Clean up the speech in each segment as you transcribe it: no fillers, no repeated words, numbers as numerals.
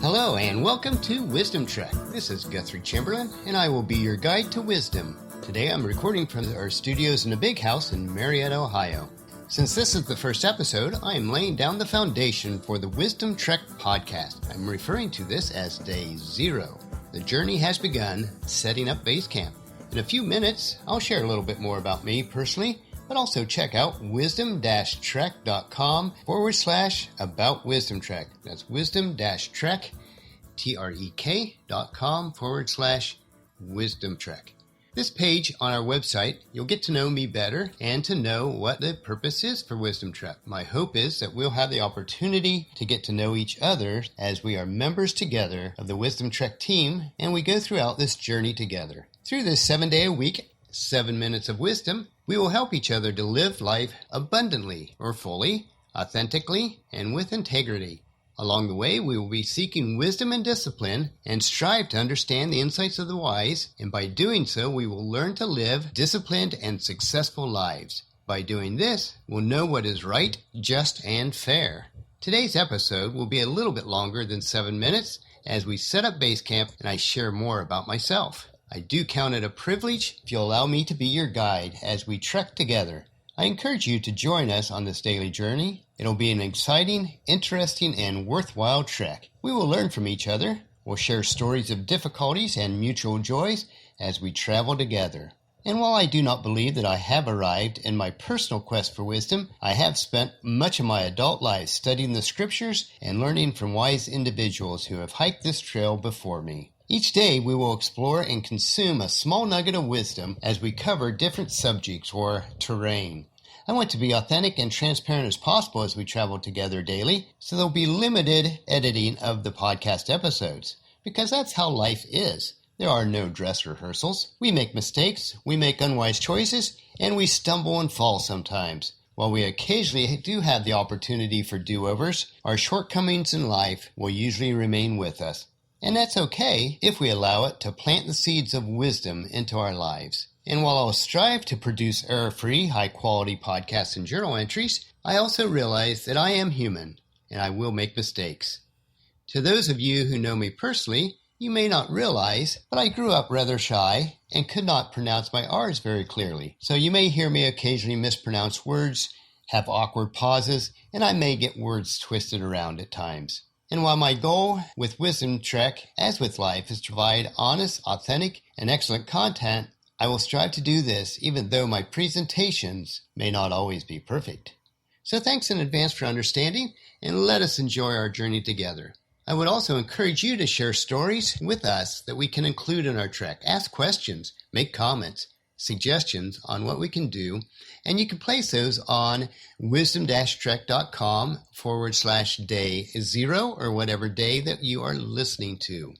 Hello and welcome to Wisdom Trek. This is Guthrie Chamberlain and I will be your guide to wisdom. Today I'm recording from our studios in the Big House in Marietta, Ohio. Since this is the first episode, I am laying down the foundation for the Wisdom Trek podcast. I'm referring to this as Day 0. The journey has begun setting up base camp. In a few minutes, I'll share a little bit more about me personally, but also check out wisdom-trek.com/about Wisdom Trek. That's wisdom-trek, trek.com/Wisdom Trek. This page on our website, you'll get to know me better and to know what the purpose is for Wisdom Trek. My hope is that we'll have the opportunity to get to know each other as we are members together of the Wisdom Trek team and we go throughout this journey together. Through this 7-day-a-week, 7 minutes of wisdom, we will help each other to live life abundantly or fully, authentically, and with integrity. Along the way, we will be seeking wisdom and discipline and strive to understand the insights of the wise, and by doing so, we will learn to live disciplined and successful lives. By doing this, we'll know what is right, just, and fair. Today's episode will be a little bit longer than 7 minutes as we set up base camp and I share more about myself. I do count it a privilege if you'll allow me to be your guide as we trek together. I encourage you to join us on this daily journey. It'll be an exciting, interesting, and worthwhile trek. We will learn from each other. We'll share stories of difficulties and mutual joys as we travel together. And while I do not believe that I have arrived in my personal quest for wisdom, I have spent much of my adult life studying the scriptures and learning from wise individuals who have hiked this trail before me. Each day we will explore and consume a small nugget of wisdom as we cover different subjects or terrain. I want to be authentic and transparent as possible as we travel together daily, so there'll be limited editing of the podcast episodes, because that's how life is. There are no dress rehearsals. We make mistakes, we make unwise choices, and we stumble and fall sometimes. While we occasionally do have the opportunity for do-overs, our shortcomings in life will usually remain with us. And that's okay if we allow it to plant the seeds of wisdom into our lives. And while I'll strive to produce error-free, high-quality podcasts and journal entries, I also realize that I am human and I will make mistakes. To those of you who know me personally, you may not realize, but I grew up rather shy and could not pronounce my R's very clearly. So you may hear me occasionally mispronounce words, have awkward pauses, and I may get words twisted around at times. And while my goal with Wisdom Trek, as with life, is to provide honest, authentic, and excellent content, I will strive to do this even though my presentations may not always be perfect. So thanks in advance for understanding, and let us enjoy our journey together. I would also encourage you to share stories with us that we can include in our trek. Ask questions, make comments, suggestions on what we can do, and you can place those on wisdom-trek.com/day 0 or whatever day that you are listening to.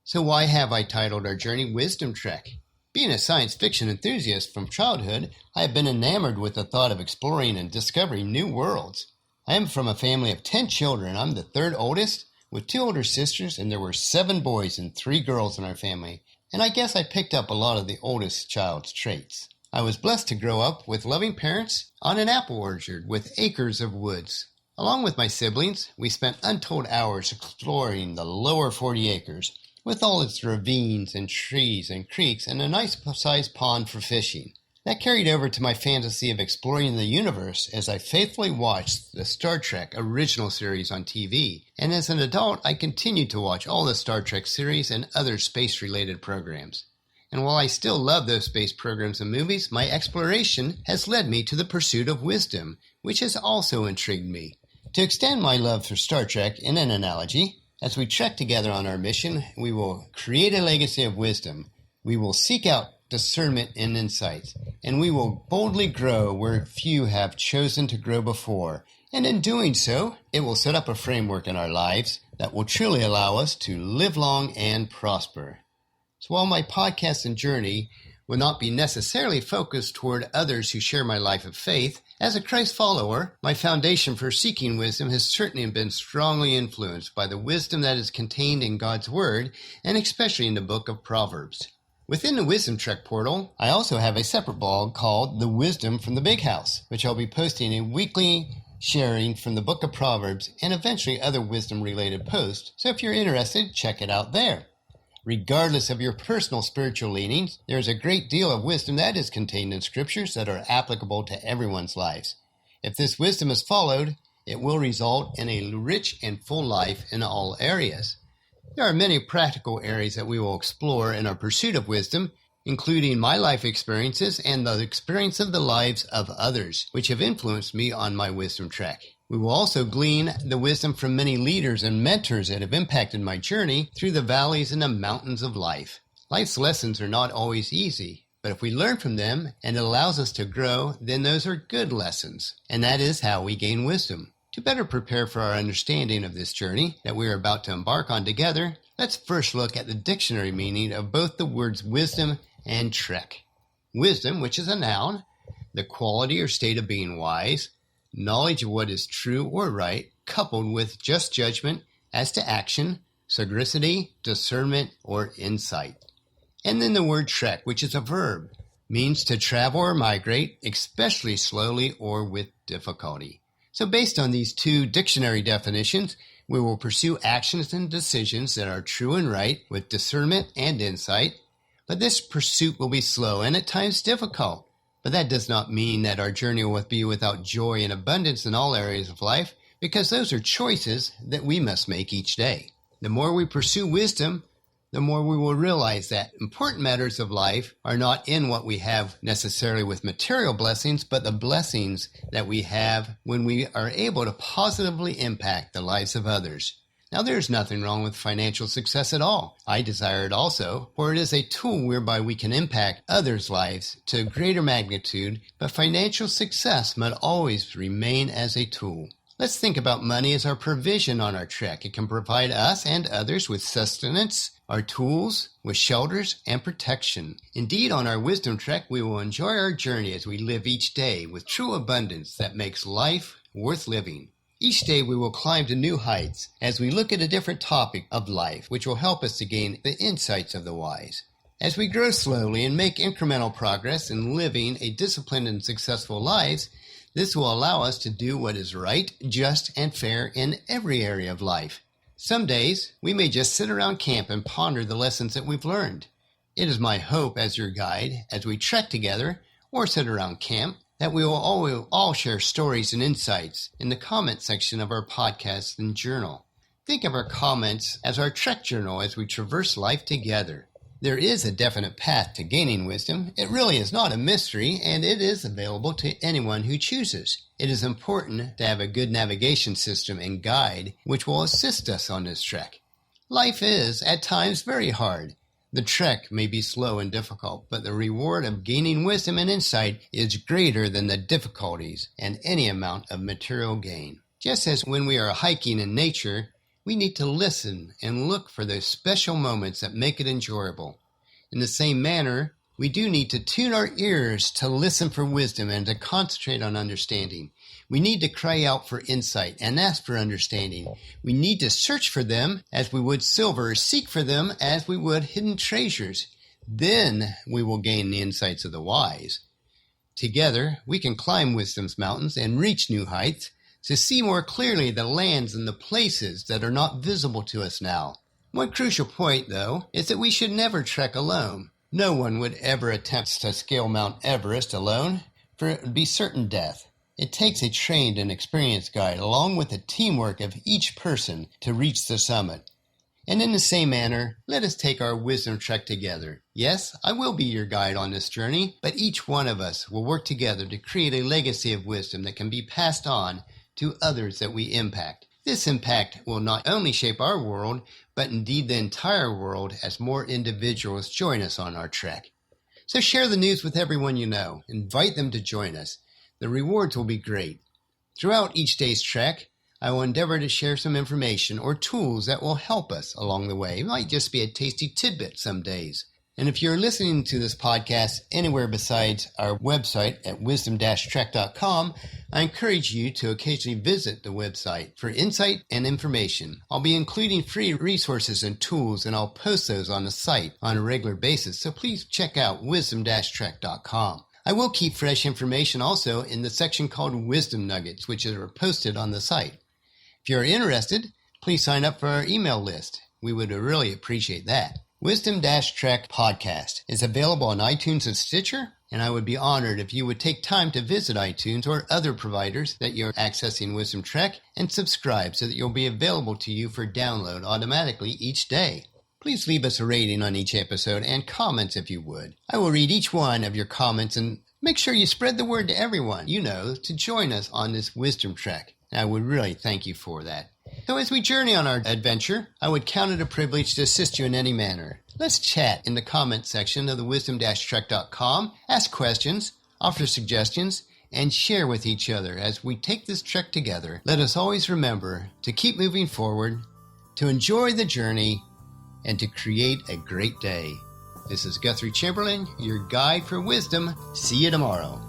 So why have I titled our journey Wisdom Trek? Being a science fiction enthusiast from childhood, I have been enamored with the thought of exploring and discovering new worlds. I am from a family of 10 children. I'm the third oldest, with 2 older sisters, and there were 7 boys and 3 girls in our family. And I guess I picked up a lot of the oldest child's traits. I was blessed to grow up with loving parents on an apple orchard with acres of woods. Along with my siblings, we spent untold hours exploring the lower 40 acres, with all its ravines and trees and creeks and a nice-sized pond for fishing. That carried over to my fantasy of exploring the universe as I faithfully watched the Star Trek original series on TV. And as an adult, I continued to watch all the Star Trek series and other space-related programs. And while I still love those space programs and movies, my exploration has led me to the pursuit of wisdom, which has also intrigued me. To extend my love for Star Trek in an analogy, as we trek together on our mission, we will create a legacy of wisdom. We will seek out discernment and insights, and we will boldly grow where few have chosen to grow before. And in doing so, it will set up a framework in our lives that will truly allow us to live long and prosper. So while my podcast and journey will not be necessarily focused toward others who share my life of faith, as a Christ follower, my foundation for seeking wisdom has certainly been strongly influenced by the wisdom that is contained in God's Word, and especially in the book of Proverbs. Within the Wisdom Trek portal, I also have a separate blog called The Wisdom from the Big House, which I'll be posting a weekly sharing from the book of Proverbs and eventually other wisdom-related posts, so if you're interested, check it out there. Regardless of your personal spiritual leanings, there is a great deal of wisdom that is contained in scriptures that are applicable to everyone's lives. If this wisdom is followed, it will result in a rich and full life in all areas. There are many practical areas that we will explore in our pursuit of wisdom, including my life experiences and the experience of the lives of others, which have influenced me on my wisdom trek. We will also glean the wisdom from many leaders and mentors that have impacted my journey through the valleys and the mountains of life. Life's lessons are not always easy, but if we learn from them and it allows us to grow, then those are good lessons. And that is how we gain wisdom. To better prepare for our understanding of this journey that we are about to embark on together, let's first look at the dictionary meaning of both the words wisdom and trek. Wisdom, which is a noun, the quality or state of being wise, knowledge of what is true or right, coupled with just judgment as to action, sagacity, discernment, or insight. And then the word trek, which is a verb, means to travel or migrate, especially slowly or with difficulty. So based on these two dictionary definitions, we will pursue actions and decisions that are true and right with discernment and insight. But this pursuit will be slow and at times difficult. But that does not mean that our journey will be without joy and abundance in all areas of life, because those are choices that we must make each day. The more we pursue wisdom, the more we will realize that important matters of life are not in what we have necessarily with material blessings, but the blessings that we have when we are able to positively impact the lives of others. Now, there's nothing wrong with financial success at all. I desire it also, for it is a tool whereby we can impact others' lives to a greater magnitude, but financial success must always remain as a tool. Let's think about money as our provision on our trek. It can provide us and others with sustenance, our tools, with shelters and protection. Indeed, on our wisdom trek, we will enjoy our journey as we live each day with true abundance that makes life worth living. Each day we will climb to new heights as we look at a different topic of life, which will help us to gain the insights of the wise. As we grow slowly and make incremental progress in living a disciplined and successful lives, this will allow us to do what is right, just, and fair in every area of life. Some days, we may just sit around camp and ponder the lessons that we've learned. It is my hope as your guide, as we trek together or sit around camp, that we will all share stories and insights in the comment section of our podcast and journal. Think of our comments as our trek journal as we traverse life together. There is a definite path to gaining wisdom. It really is not a mystery, and it is available to anyone who chooses. It is important to have a good navigation system and guide which will assist us on this trek. Life is, at times, very hard. The trek may be slow and difficult, but the reward of gaining wisdom and insight is greater than the difficulties and any amount of material gain. Just as when we are hiking in nature, we need to listen and look for those special moments that make it enjoyable. In the same manner, we do need to tune our ears to listen for wisdom and to concentrate on understanding. We need to cry out for insight and ask for understanding. We need to search for them as we would silver, seek for them as we would hidden treasures. Then we will gain the insights of the wise. Together, we can climb wisdom's mountains and reach new heights to see more clearly the lands and the places that are not visible to us now. One crucial point, though, is that we should never trek alone. No one would ever attempt to scale Mount Everest alone, for it would be certain death. It takes a trained and experienced guide along with the teamwork of each person to reach the summit. And in the same manner, let us take our wisdom trek together. Yes, I will be your guide on this journey, but each one of us will work together to create a legacy of wisdom that can be passed on to others that we impact. This impact will not only shape our world, but indeed the entire world as more individuals join us on our trek. So share the news with everyone you know. Invite them to join us. The rewards will be great. Throughout each day's trek, I will endeavor to share some information or tools that will help us along the way. It might just be a tasty tidbit some days. And if you're listening to this podcast anywhere besides our website at wisdom-trek.com, I encourage you to occasionally visit the website for insight and information. I'll be including free resources and tools, and I'll post those on the site on a regular basis, so please check out wisdom-trek.com. I will keep fresh information also in the section called Wisdom Nuggets, which are posted on the site. If you're interested, please sign up for our email list. We would really appreciate that. Wisdom-Trek Podcast is available on iTunes and Stitcher, and I would be honored if you would take time to visit iTunes or other providers that you're accessing Wisdom Trek and subscribe so that you'll be available to you for download automatically each day. Please leave us a rating on each episode and comments if you would. I will read each one of your comments and make sure you spread the word to everyone you know to join us on this Wisdom Trek. And I would really thank you for that. So as we journey on our adventure, I would count it a privilege to assist you in any manner. Let's chat in the comments section of the wisdom-trek.com, ask questions, offer suggestions, and share with each other as we take this trek together. Let us always remember to keep moving forward, to enjoy the journey, and to create a great day. This is Guthrie Chamberlain, your guide for wisdom. See you tomorrow.